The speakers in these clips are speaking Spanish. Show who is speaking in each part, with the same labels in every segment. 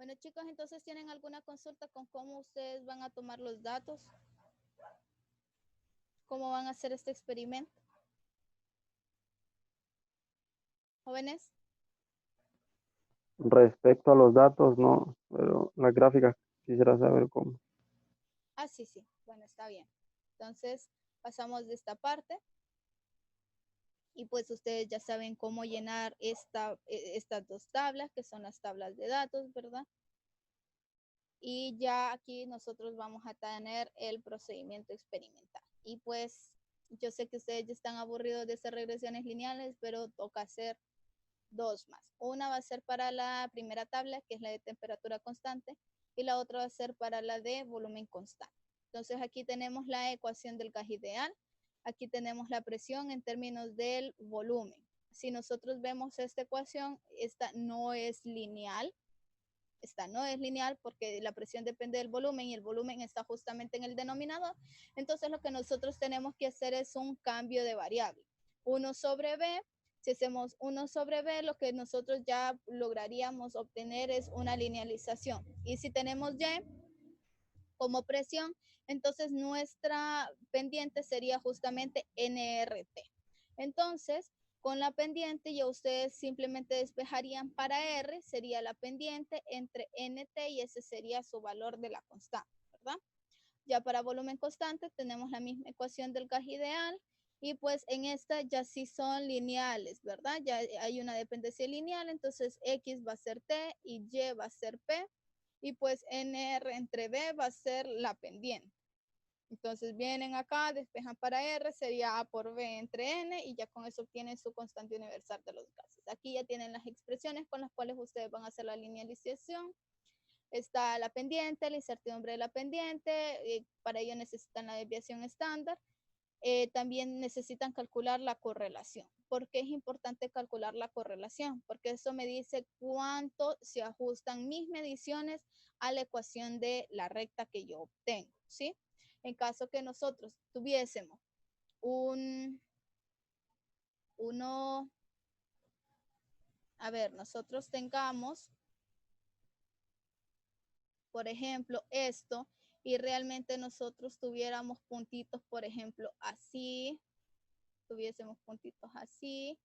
Speaker 1: Bueno, chicos, entonces, ¿tienen alguna consulta con cómo ustedes van a tomar los datos? ¿Cómo van a hacer este experimento? ¿Jóvenes?
Speaker 2: Respecto a los datos, no, pero la gráfica quisiera saber cómo.
Speaker 1: Ah, sí, sí. Bueno, está bien. Entonces, pasamos de esta parte. Y pues ustedes ya saben cómo llenar estas dos tablas, que son las tablas de datos, ¿verdad? Y ya aquí nosotros vamos a tener el procedimiento experimental. Y pues yo sé que ustedes ya están aburridos de hacer regresiones lineales, pero toca hacer dos más. Una va a ser para la primera tabla, que es la de temperatura constante, y la otra va a ser para la de volumen constante. Entonces aquí tenemos la ecuación del gas ideal. Aquí tenemos la presión en términos del volumen. Si nosotros vemos esta ecuación, esta no es lineal. Esta no es lineal porque la presión depende del volumen y el volumen está justamente en el denominador. Entonces lo que nosotros tenemos que hacer es un cambio de variable. 1 sobre B. Si hacemos 1 sobre B, lo que nosotros ya lograríamos obtener es una linealización. Y si tenemos Y como presión, entonces nuestra pendiente sería justamente NRT. Entonces, con la pendiente ya ustedes simplemente despejarían para R, sería la pendiente entre NT y ese sería su valor de la constante, ¿verdad? Ya para volumen constante tenemos la misma ecuación del gas ideal y pues en esta ya sí son lineales, ¿verdad? Ya hay una dependencia lineal, entonces X va a ser T y Y va a ser P y pues NR entre B va a ser la pendiente. Entonces vienen acá, despejan para R, sería A por B entre N y ya con eso obtienen su constante universal de los gases. Aquí ya tienen las expresiones con las cuales ustedes van a hacer la linealización. Está la pendiente, la incertidumbre de la pendiente, para ello necesitan la desviación estándar. También necesitan calcular la correlación. ¿Por qué es importante calcular la correlación? Porque eso me dice cuánto se ajustan mis mediciones a la ecuación de la recta que yo obtengo, ¿sí? En caso que nosotros tuviésemos nosotros tengamos, por ejemplo, esto, y realmente nosotros tuviéramos puntitos, por ejemplo, así, tuviésemos puntitos así,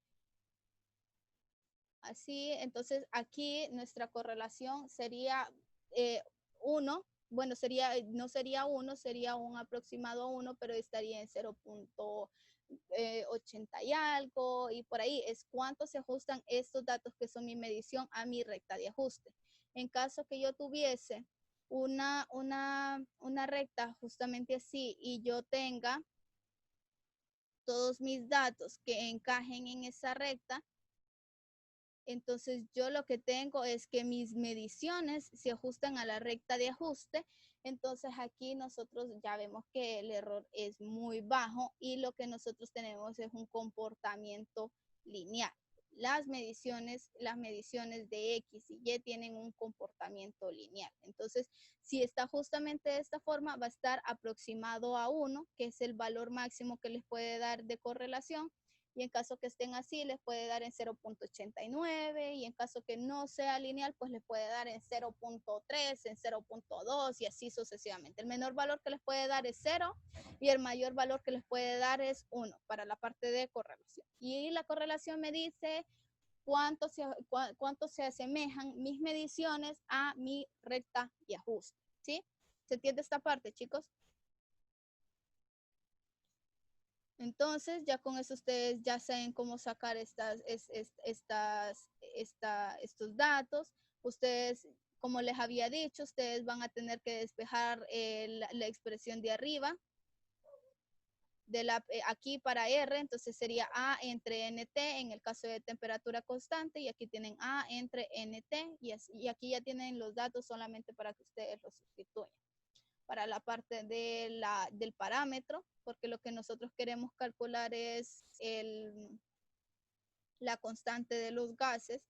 Speaker 1: así, entonces aquí nuestra correlación sería 1, bueno, no sería 1, sería un aproximado a 1, pero estaría en 0.80 y algo, y por ahí es cuánto se ajustan estos datos que son mi medición a mi recta de ajuste. En caso que yo tuviese una recta justamente así y yo tenga todos mis datos que encajen en esa recta, entonces yo lo que tengo es que mis mediciones se ajustan a la recta de ajuste. Entonces aquí nosotros ya vemos que el error es muy bajo y lo que nosotros tenemos es un comportamiento lineal. Las mediciones de X y Y tienen un comportamiento lineal. Entonces, si está justamente de esta forma, va a estar aproximado a 1, que es el valor máximo que les puede dar de correlación. Y en caso que estén así, les puede dar en 0.89 y en caso que no sea lineal, pues les puede dar en 0.3, en 0.2 y así sucesivamente. El menor valor que les puede dar es 0 y el mayor valor que les puede dar es 1 para la parte de correlación. Y la correlación me dice cuánto se asemejan mis mediciones a mi recta de ajuste, ¿sí? ¿Se entiende esta parte, chicos? Entonces, ya con eso ustedes ya saben cómo sacar estos datos. Ustedes, como les había dicho, ustedes van a tener que despejar la expresión de arriba, aquí para R, entonces sería A entre NT en el caso de temperatura constante, y aquí tienen A entre NT, y aquí ya tienen los datos solamente para que ustedes los sustituyan. Para la parte del parámetro, porque lo que nosotros queremos calcular es la constante de los gases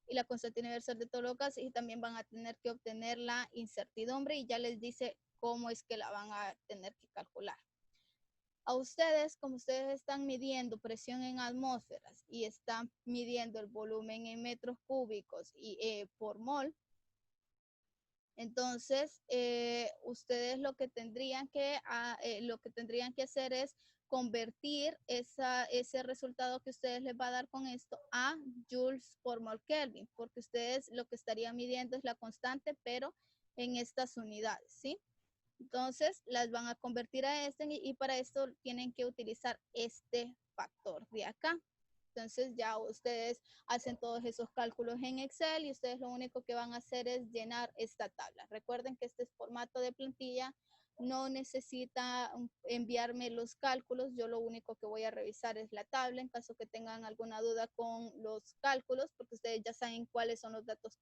Speaker 1: y la constante universal de todos los gases, y también van a tener que obtener la incertidumbre y ya les dice cómo es que la van a tener que calcular. A ustedes, como ustedes están midiendo presión en atmósferas y están midiendo el volumen en metros cúbicos y por mol, Entonces, ustedes lo que tendrían que hacer es convertir ese resultado que ustedes les va a dar con esto a joules por mol Kelvin, porque ustedes lo que estarían midiendo es la constante, pero en estas unidades, ¿sí? Entonces, las van a convertir a este y para esto tienen que utilizar este factor de acá. Entonces ya ustedes hacen todos esos cálculos en Excel y ustedes lo único que van a hacer es llenar esta tabla. Recuerden que este es formato de plantilla, no necesita enviarme los cálculos, yo lo único que voy a revisar es la tabla en caso que tengan alguna duda con los cálculos, porque ustedes ya saben cuáles son los datos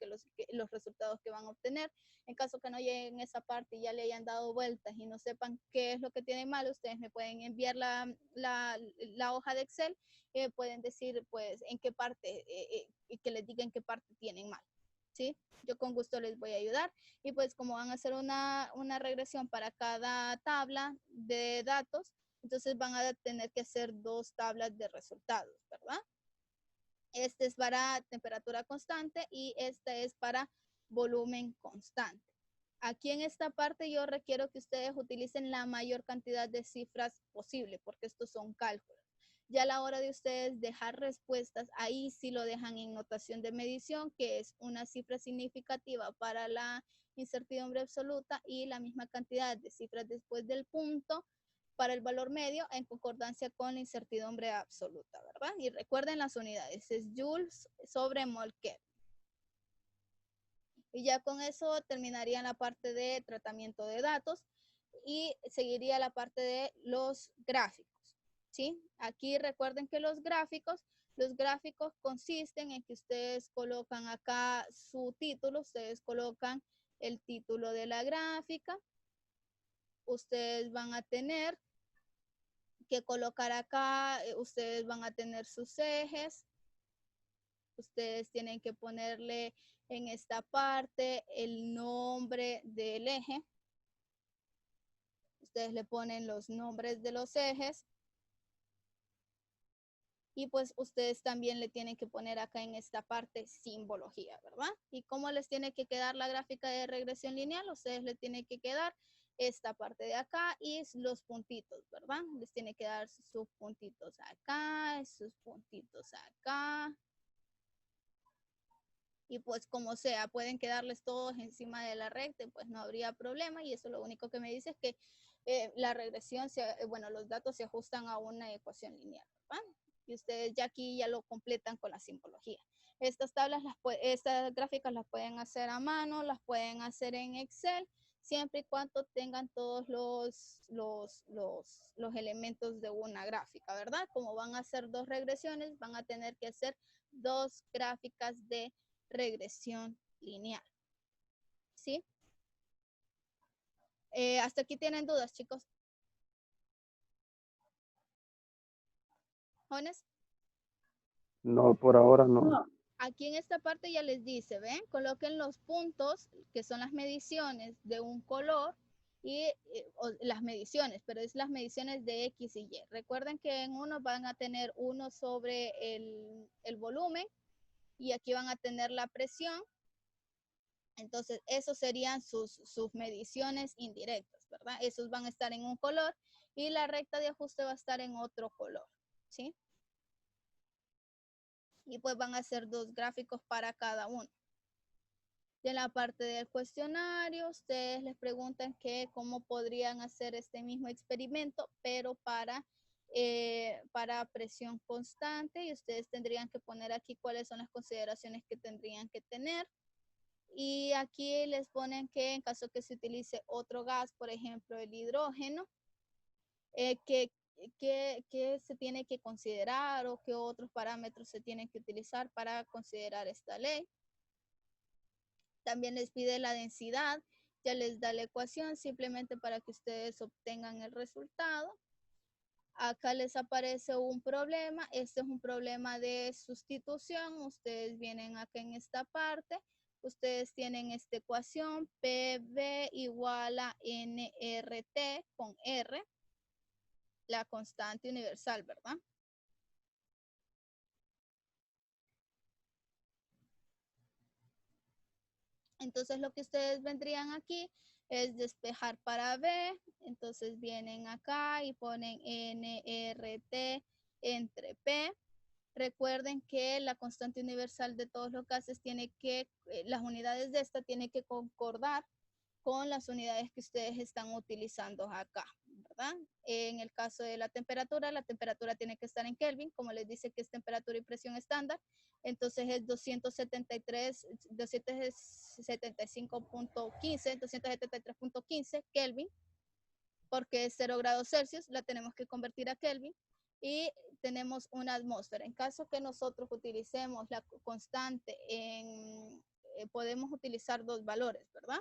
Speaker 1: los resultados que van a obtener. En caso que no lleguen a esa parte y ya le hayan dado vueltas y no sepan qué es lo que tienen mal, ustedes me pueden enviar la hoja de Excel, pueden decir pues en qué parte, y que les diga en qué parte tienen mal, ¿sí? Yo con gusto les voy a ayudar. Y pues como van a hacer una regresión para cada tabla de datos, entonces van a tener que hacer 2 tablas de resultados, ¿verdad? Este es para temperatura constante y este es para volumen constante. Aquí en esta parte yo requiero que ustedes utilicen la mayor cantidad de cifras posible, porque estos son cálculos. Ya a la hora de ustedes dejar respuestas, ahí sí lo dejan en notación de medición, que es una cifra significativa para la incertidumbre absoluta y la misma cantidad de cifras después del punto para el valor medio en concordancia con la incertidumbre absoluta, ¿verdad? Y recuerden las unidades, es joules sobre mol Kelvin. Y ya con eso terminaría la parte de tratamiento de datos y seguiría la parte de los gráficos, ¿sí? Aquí recuerden que los gráficos consisten en que ustedes colocan acá su título, ustedes colocan el título de la gráfica, ustedes van a tener que colocar acá, ustedes van a tener sus ejes, ustedes tienen que ponerle en esta parte el nombre del eje, ustedes le ponen los nombres de los ejes y pues ustedes también le tienen que poner acá en esta parte simbología, ¿verdad? Y cómo les tiene que quedar la gráfica de regresión lineal, ustedes le tienen que quedar esta parte de acá y los puntitos, ¿verdad? Les tiene que dar sus puntitos acá, sus puntitos acá. Y pues como sea, pueden quedarles todos encima de la recta y pues no habría problema. Y eso lo único que me dice es que la regresión, los datos se ajustan a una ecuación lineal, ¿verdad? Y ustedes ya aquí ya lo completan con la simbología. Estas estas gráficas las pueden hacer a mano, las pueden hacer en Excel, siempre y cuando tengan todos los elementos de una gráfica, ¿verdad? Como van a hacer 2 regresiones, van a tener que hacer 2 gráficas de regresión lineal, ¿sí? Hasta aquí tienen dudas, chicos. ¿Jones?
Speaker 2: No, por ahora no.
Speaker 1: No. Aquí en esta parte ya les dice, ¿ven? Coloquen los puntos, que son las mediciones de un color, y las mediciones, pero es las mediciones de X y Y. Recuerden que en uno van a tener uno sobre el volumen, y aquí van a tener la presión. Entonces, esos serían sus mediciones indirectas, ¿verdad? Esos van a estar en un color y la recta de ajuste va a estar en otro color, ¿sí? Y pues van a ser 2 gráficos para cada uno. Y en la parte del cuestionario, ustedes les preguntan que cómo podrían hacer este mismo experimento, pero para presión constante, y ustedes tendrían que poner aquí cuáles son las consideraciones que tendrían que tener. Y aquí les ponen que en caso que se utilice otro gas, por ejemplo el hidrógeno, que se tiene que considerar o qué otros parámetros se tienen que utilizar para considerar esta ley. También les pide la densidad, ya les da la ecuación simplemente para que ustedes obtengan el resultado. Acá les aparece un problema, este es un problema de sustitución, ustedes vienen acá en esta parte, ustedes tienen esta ecuación, PV igual a nRT con R, la constante universal, ¿verdad? Entonces lo que ustedes vendrían aquí es despejar para B. Entonces vienen acá y ponen nRT entre P. Recuerden que la constante universal de todos los gases tiene que, las unidades de esta tienen que concordar con las unidades que ustedes están utilizando acá, ¿verdad? En el caso de la temperatura tiene que estar en Kelvin, como les dice que es temperatura y presión estándar, entonces es 275.15 Kelvin, porque es 0 grados Celsius, la tenemos que convertir a Kelvin, y tenemos una atmósfera. En caso que nosotros utilicemos la constante, podemos utilizar dos valores, ¿verdad?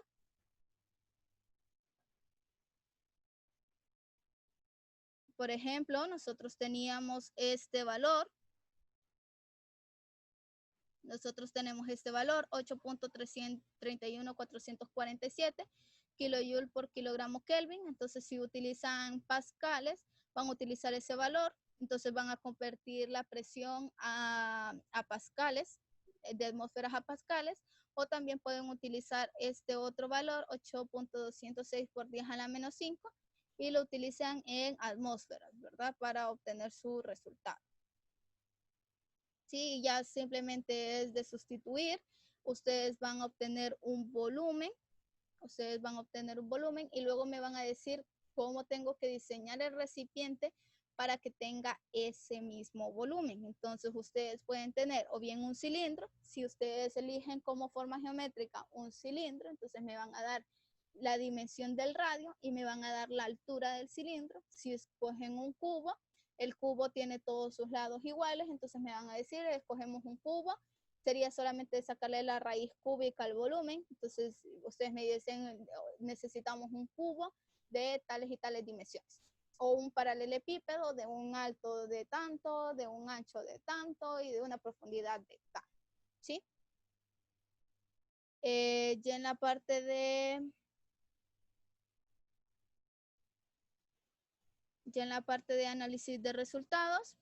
Speaker 1: Por ejemplo, nosotros teníamos este valor. Nosotros tenemos este valor, 8.31447 kilojoule por kilogramo Kelvin. Entonces, si utilizan pascales, van a utilizar ese valor. Entonces, van a convertir la presión a pascales, de atmósferas a pascales, o también pueden utilizar este otro valor, 8.206 por 10 a la menos 5, y lo utilizan en atmósferas, ¿verdad? Para obtener su resultado. Sí, ya simplemente es de sustituir. Ustedes van a obtener un volumen. Y luego me van a decir cómo tengo que diseñar el recipiente para que tenga ese mismo volumen. Entonces ustedes pueden tener o bien un cilindro. Si ustedes eligen como forma geométrica un cilindro, entonces me van a dar la dimensión del radio y me van a dar la altura del cilindro. Si escogen un cubo, el cubo tiene todos sus lados iguales, entonces me van a decir, escogemos un cubo, sería solamente sacarle la raíz cúbica al volumen. Entonces ustedes me dicen, necesitamos un cubo de tales y tales dimensiones, o un paralelepípedo de un alto de tanto, de un ancho de tanto y de una profundidad de tanto, ¿sí? Ya en la parte de análisis de resultados,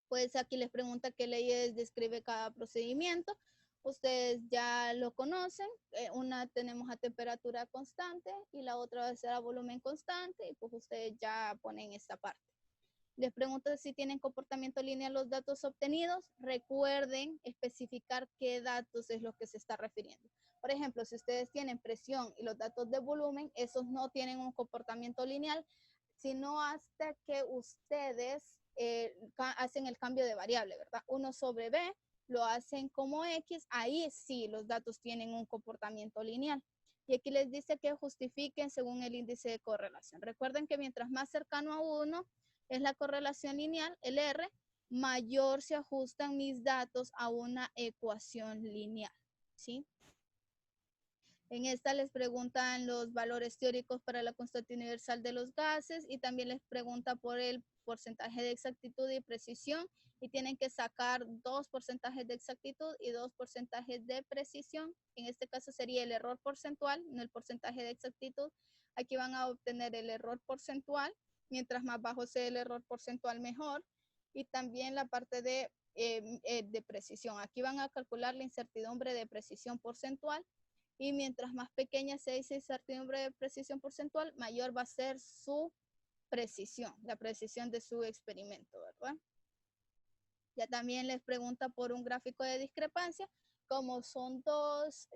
Speaker 1: pues aquí les pregunta qué leyes describe cada procedimiento. Ustedes ya lo conocen. Una tenemos a temperatura constante y la otra va a ser a volumen constante, y pues ustedes ya ponen esta parte. Les pregunto si tienen comportamiento lineal los datos obtenidos. Recuerden especificar qué datos es lo que se está refiriendo. Por ejemplo, si ustedes tienen presión y los datos de volumen, esos no tienen un comportamiento lineal, sino hasta que ustedes hacen el cambio de variable, ¿verdad? 1 sobre b lo hacen como x, ahí sí los datos tienen un comportamiento lineal. Y aquí les dice que justifiquen según el índice de correlación. Recuerden que mientras más cercano a 1 es la correlación lineal, el R, mayor se ajustan mis datos a una ecuación lineal, ¿sí? En esta les preguntan los valores teóricos para la constante universal de los gases, y también les pregunta por el porcentaje de exactitud y precisión, y tienen que sacar 2 porcentajes de exactitud y 2 porcentajes de precisión. En este caso sería el error porcentual, no el porcentaje de exactitud. Aquí van a obtener el error porcentual. Mientras más bajo sea el error porcentual, mejor. Y también la parte de precisión. Aquí van a calcular la incertidumbre de precisión porcentual. Y mientras más pequeña sea esa incertidumbre de precisión porcentual, mayor va a ser su precisión, la precisión de su experimento, ¿verdad? Ya también les pregunta por un gráfico de discrepancia. Como son dos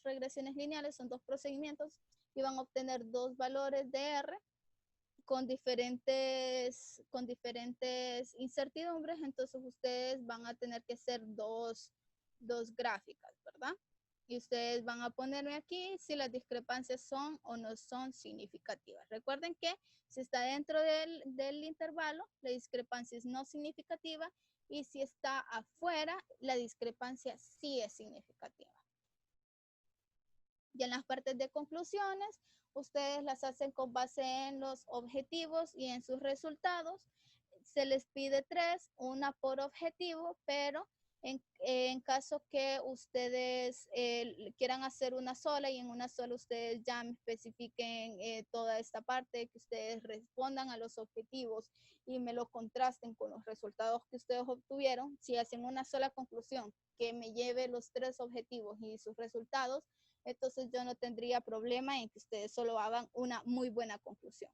Speaker 1: regresiones lineales, son dos procedimientos, y van a obtener dos valores de R con diferentes incertidumbres. Entonces ustedes van a tener que hacer dos gráficas, ¿verdad? Y ustedes van a ponerme aquí si las discrepancias son o no son significativas. Recuerden que si está dentro del intervalo, la discrepancia es no significativa, y si está afuera, la discrepancia sí es significativa. Ya en las partes de conclusiones, ustedes las hacen con base en los objetivos y en sus resultados. Se les pide 3, una por objetivo, pero En caso que ustedes quieran hacer una sola y en una sola ustedes ya me especifiquen toda esta parte, que ustedes respondan a los objetivos y me lo contrasten con los resultados que ustedes obtuvieron. Si hacen una sola conclusión que me lleve los 3 objetivos y sus resultados, entonces yo no tendría problema en que ustedes solo hagan una muy buena conclusión.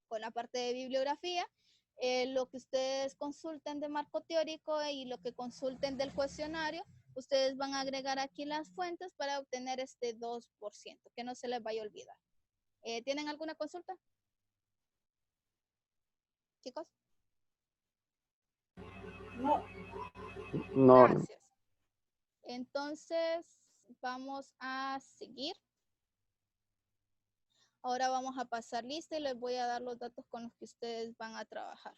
Speaker 1: Con la parte de bibliografía, lo que ustedes consulten de marco teórico y lo que consulten del cuestionario, ustedes van a agregar aquí las fuentes para obtener este 2%, que no se les vaya a olvidar. ¿Tienen alguna consulta? Chicos.
Speaker 2: No.
Speaker 1: Gracias. Entonces, vamos a seguir. Ahora vamos a pasar lista y les voy a dar los datos con los que ustedes van a trabajar.